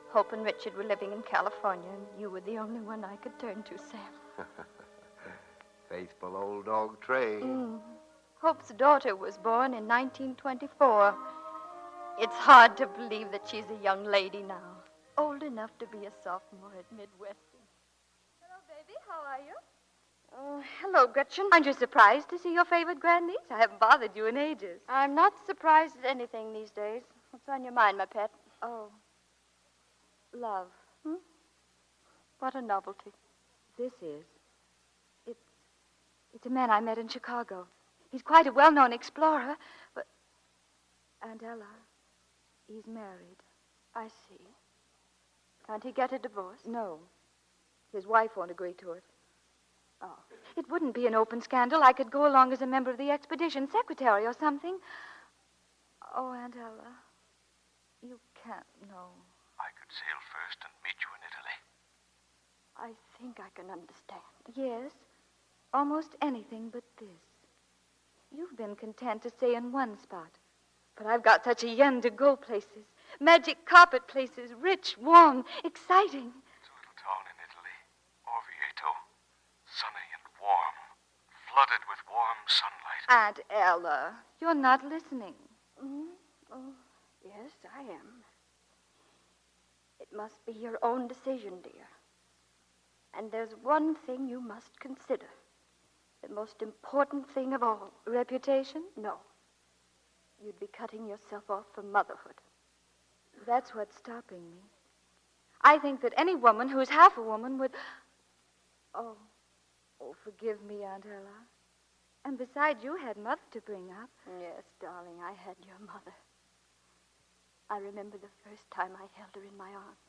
Hope and Richard were living in California, and you were the only one I could turn to, Sam. Faithful old dog Trey. Hope's daughter was born in 1924. It's hard to believe that she's a young lady now, old enough to be a sophomore at Midwestern. Hello, baby. How are you? Oh, hello, Gretchen. Aren't you surprised to see your favorite grandniece? I haven't bothered you in ages. I'm not surprised at anything these days. What's on your mind, my pet? Oh, love. What a novelty. This is. It's a man I met in Chicago. He's quite a well-known explorer, but... Aunt Ella, he's married. I see. Can't he get a divorce? No. His wife won't agree to it. Oh. It wouldn't be an open scandal. I could go along as a member of the expedition, secretary or something. Oh, Aunt Ella, you can't know. I could sail first and meet you in Italy. I think I can understand. Yes, almost anything but this. You've been content to stay in one spot. But I've got such a yen to go places. Magic carpet places, rich, warm, exciting. It's a little town in Italy, Orvieto. Sunny and warm, flooded with warm sunlight. Aunt Ella, you're not listening. Oh, yes, I am. It must be your own decision, dear. And there's one thing you must consider. The most important thing of all. Reputation? No. You'd be cutting yourself off from motherhood. That's what's stopping me. I think that any woman who's half a woman would... Oh, forgive me, Aunt Ella. And besides, you had Mother to bring up. Yes, darling, I had your mother. I remember the first time I held her in my arms.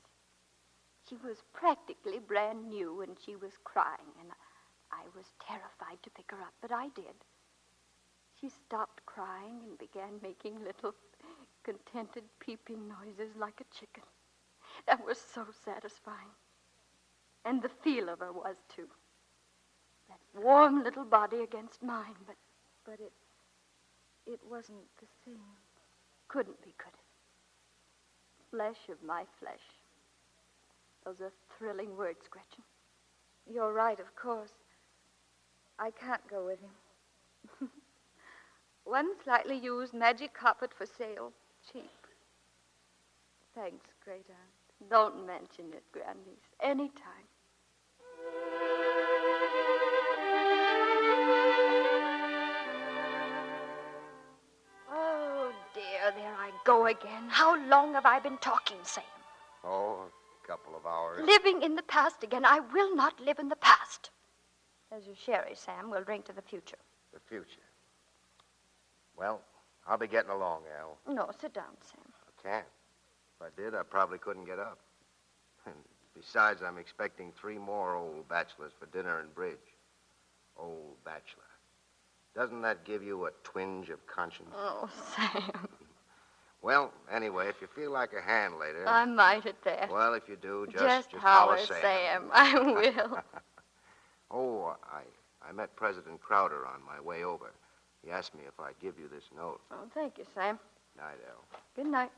She was practically brand new, and she was crying, and I was terrified to pick her up, but I did. She stopped crying and began making little contented peeping noises like a chicken. That was so satisfying. And the feel of her was, too. That warm little body against mine, but it wasn't the same. Couldn't be, could it? Flesh of my flesh. Those are thrilling words, Gretchen. You're right, of course. I can't go with him. One slightly used magic carpet for sale. Cheap. Thanks, great aunt. Don't mention it, grandniece. Anytime. Oh, dear, there I go again. How long have I been talking, Sam? Oh, a couple of hours. Living in the past again. I will not live in the past. There's your sherry, Sam. We'll drink to the future. The future. Well, I'll be getting along, Al. No, sit down, Sam. I can't. If I did, I probably couldn't get up. And besides, I'm expecting 3 more old bachelors for dinner and bridge. Old bachelor. Doesn't that give you a twinge of conscience? Oh, Sam. Well, anyway, if you feel like a hand later... I might at that. Well, if you do, just holler, Sam. Sam. I will. Oh, I met President Crowder on my way over. He asked me if I'd give you this note. Oh, thank you, Sam. Night, Al. Good night.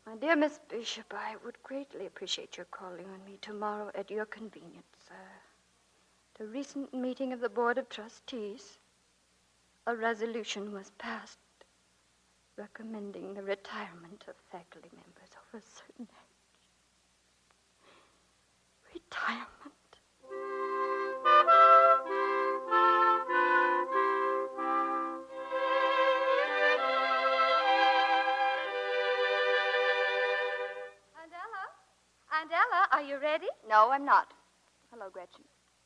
My dear Miss Bishop, I would greatly appreciate your calling on me tomorrow at your convenience. At a recent meeting of the Board of Trustees, a resolution was passed recommending the retirement of faculty members over a certain age. Retirement. ready? No, I'm not. Hello, Gretchen.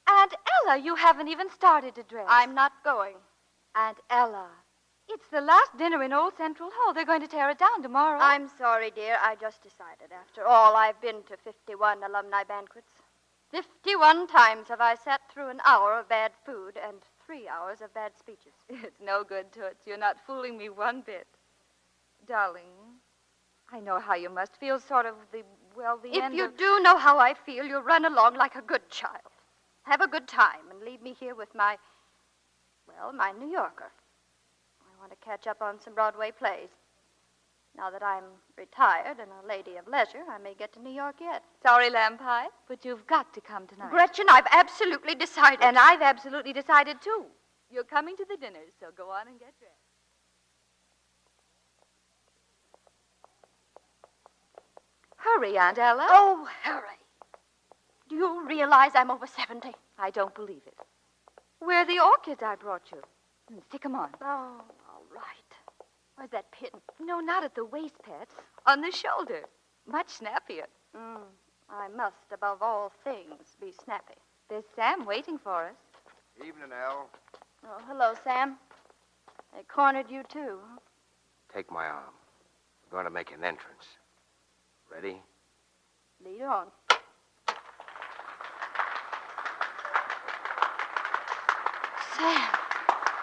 Aunt Ella, you haven't even started to dress. I'm not going. Aunt Ella, it's the last dinner in Old Central Hall. They're going to tear it down tomorrow. I'm sorry, dear. I just decided. After all, I've been to 51 alumni banquets. 51 times have I sat through an hour of bad food and 3 hours of bad speeches. It's no good, Toots. You're not fooling me one bit. Darling, I know how you must feel, sort of the If end you of... do know how I feel, you'll run along like a good child. Have a good time and leave me here with my New Yorker. I want to catch up on some Broadway plays. Now that I'm retired and a lady of leisure, I may get to New York yet. Sorry, Lamb Pie, but you've got to come tonight. Gretchen, I've absolutely decided. And I've absolutely decided, too. You're coming to the dinner, so go on and get dressed. Hurry, Aunt Ella. Oh, hurry. Do you realize I'm over 70? I don't believe it. Where are the orchids I brought you? Stick 'em on. Oh, all right. Where's that pin? No, not at the waist, Pet. On the shoulder. Much snappier. I must, above all things, be snappy. There's Sam waiting for us. Evening, Al. Oh, hello, Sam. They cornered you, too. Huh? Take my arm. We're going to make an entrance. Ready? Lead on. Sam.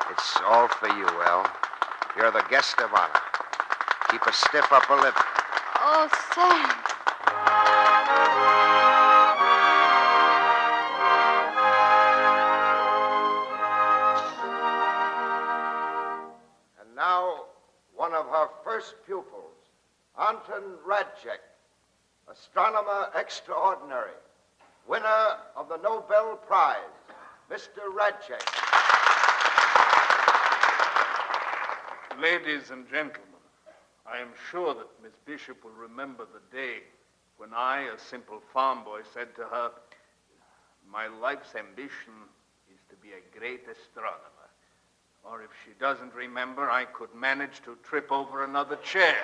It's all for you, Al. You're the guest of honor. Keep a stiff upper lip. Oh, Sam. And now, one of her first pupils, Anton Radchek, astronomer extraordinary, winner of the Nobel Prize, Mr. Radchek. Ladies and gentlemen, I am sure that Miss Bishop will remember the day when I, a simple farm boy, said to her, "My life's ambition is to be a great astronomer." Or if she doesn't remember, I could manage to trip over another chair.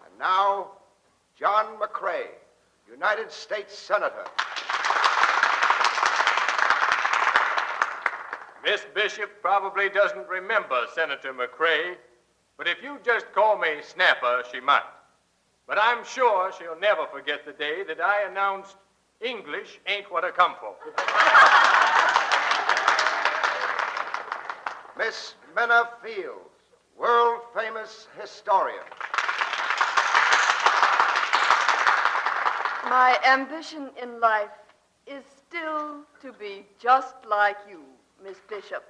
And now, John McCrae, United States Senator. Miss Bishop probably doesn't remember Senator McCrae, but if you just call me Snapper, she might. But I'm sure she'll never forget the day that I announced English ain't what I come for. Miss Minna Fields, world-famous historian. My ambition in life is still to be just like you, Miss Bishop.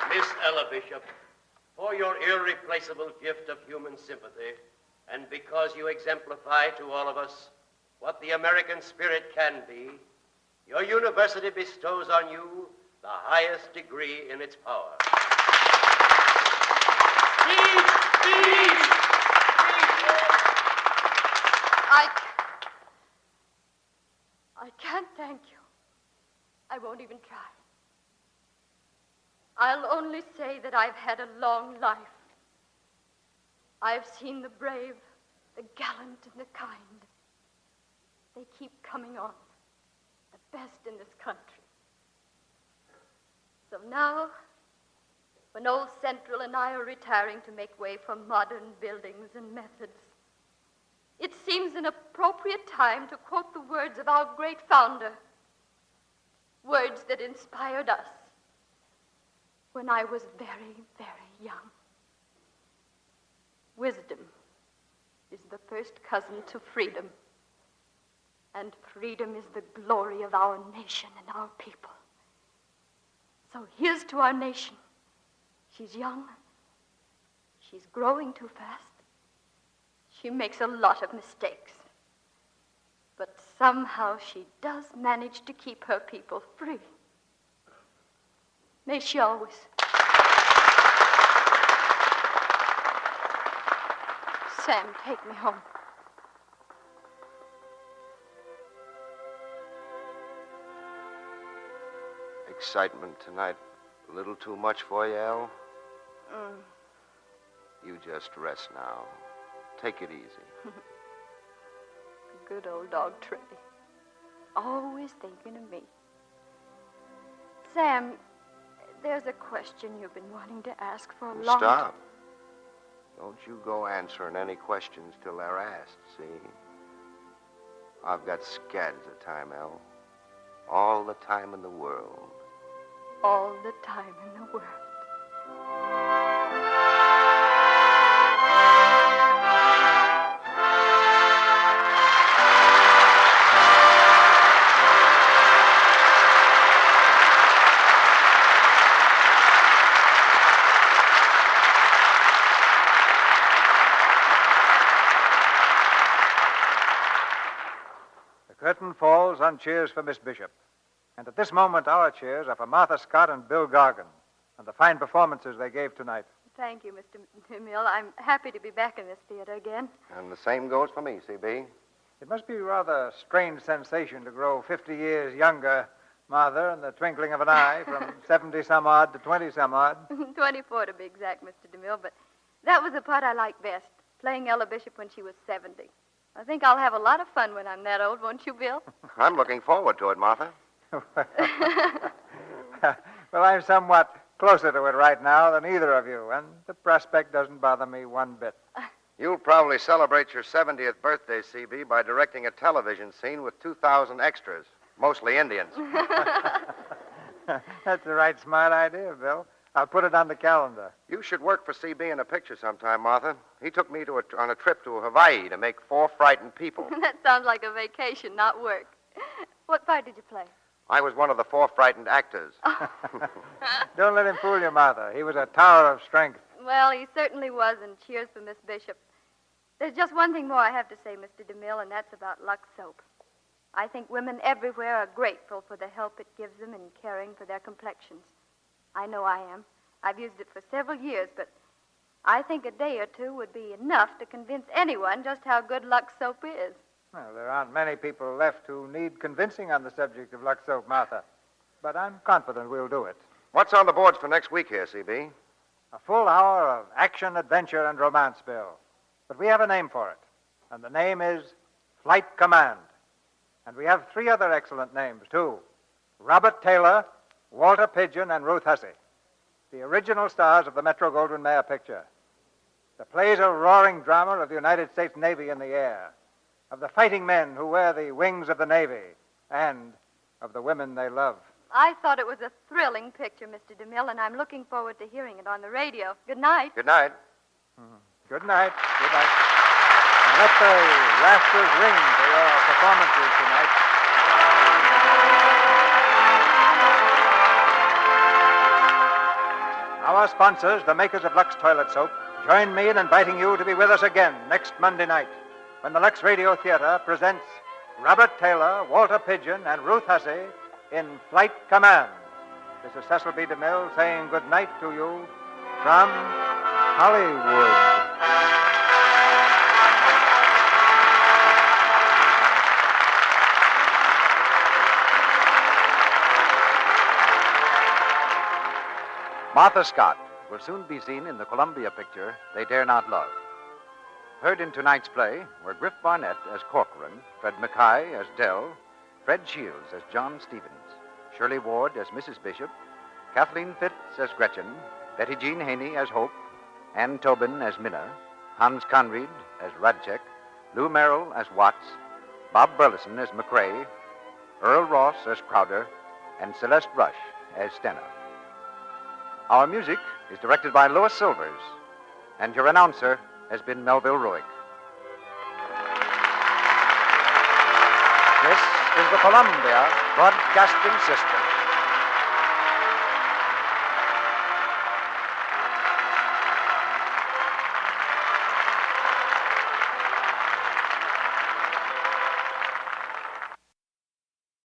Miss Ella Bishop, for your irreplaceable gift of human sympathy, and because you exemplify to all of us what the American spirit can be, your university bestows on you the highest degree in its power. I can't thank you. I won't even try. I'll only say that I've had a long life. I've seen the brave, the gallant, and the kind. They keep coming on, the best in this country. So now, when Old Central and I are retiring to make way for modern buildings and methods, it seems an appropriate time to quote the words of our great founder, words that inspired us when I was very, very young. Wisdom is the first cousin to freedom, and freedom is the glory of our nation and our people. So here's to our nation. She's young. She's growing too fast. She makes a lot of mistakes. But somehow she does manage to keep her people free. May she always. Sam, take me home. Excitement tonight. A little too much for you, Al? You just rest now. Take it easy. Good old dog Trey. Always thinking of me. Sam, there's a question you've been wanting to ask for a long time. Stop. Don't you go answering any questions till they're asked, see? I've got scads of time, El. All the time in the world. All the time in the world. The curtain falls on cheers for Miss Bishop. And at this moment, our cheers are for Martha Scott and Bill Gargan and the fine performances they gave tonight. Thank you, Mr. DeMille. I'm happy to be back in this theater again. And the same goes for me, CB. It must be a rather strange sensation to grow 50 years younger, Martha, in the twinkling of an eye, from 70-some-odd to 20-some-odd. 24 to be exact, Mr. DeMille, but that was the part I liked best, playing Ella Bishop when she was 70. I think I'll have a lot of fun when I'm that old, won't you, Bill? I'm looking forward to it, Martha. Well, I'm somewhat closer to it right now than either of you, and the prospect doesn't bother me one bit. You'll probably celebrate your 70th birthday, CB, by directing a television scene with 2,000 extras, mostly Indians. That's the right smart idea, Bill. I'll put it on the calendar. You should work for CB in a picture sometime, Martha. He took me on a trip to Hawaii to make 4 frightened people. That sounds like a vacation, not work. What part did you play? I was one of the 4 frightened actors. Don't let him fool you, Martha. He was a tower of strength. Well, he certainly was, and cheers for Miss Bishop. There's just one thing more I have to say, Mr. DeMille, and that's about Lux Soap. I think women everywhere are grateful for the help it gives them in caring for their complexions. I know I am. I've used it for several years, but I think a day or two would be enough to convince anyone just how good Lux Soap is. Well, there aren't many people left who need convincing on the subject of Lux Soap, Martha. But I'm confident we'll do it. What's on the boards for next week here, CB? A full hour of action, adventure, and romance, Bill. But we have a name for it, and the name is Flight Command. And we have 3 other excellent names, too. Robert Taylor, Walter Pidgeon, and Ruth Hussey, the original stars of the Metro-Goldwyn-Mayer picture. The play's a roaring drama of the United States Navy in the air, of the fighting men who wear the wings of the Navy, and of the women they love. I thought it was a thrilling picture, Mr. DeMille, and I'm looking forward to hearing it on the radio. Good night. Good night. Good night. Good night. And let the rafters ring for your performances tonight. Our sponsors, the makers of Lux Toilet Soap, join me in inviting you to be with us again next Monday night when the Lux Radio Theater presents Robert Taylor, Walter Pidgeon, and Ruth Hussey in Flight Command. This is Cecil B. DeMille saying good night to you from Hollywood. Martha Scott will soon be seen in the Columbia picture, They Dare Not Love. Heard in tonight's play were Griff Barnett as Corcoran, Fred Mackay as Dell, Fred Shields as John Stevens, Shirley Ward as Mrs. Bishop, Kathleen Fitz as Gretchen, Betty Jean Haney as Hope, Ann Tobin as Minna, Hans Conried as Radchek, Lou Merrill as Watts, Bob Burleson as McCrae, Earl Ross as Crowder, and Celeste Rush as Stenner. Our music is directed by Louis Silvers, and your announcer has been Melville Ruick. This is the Columbia Broadcasting System.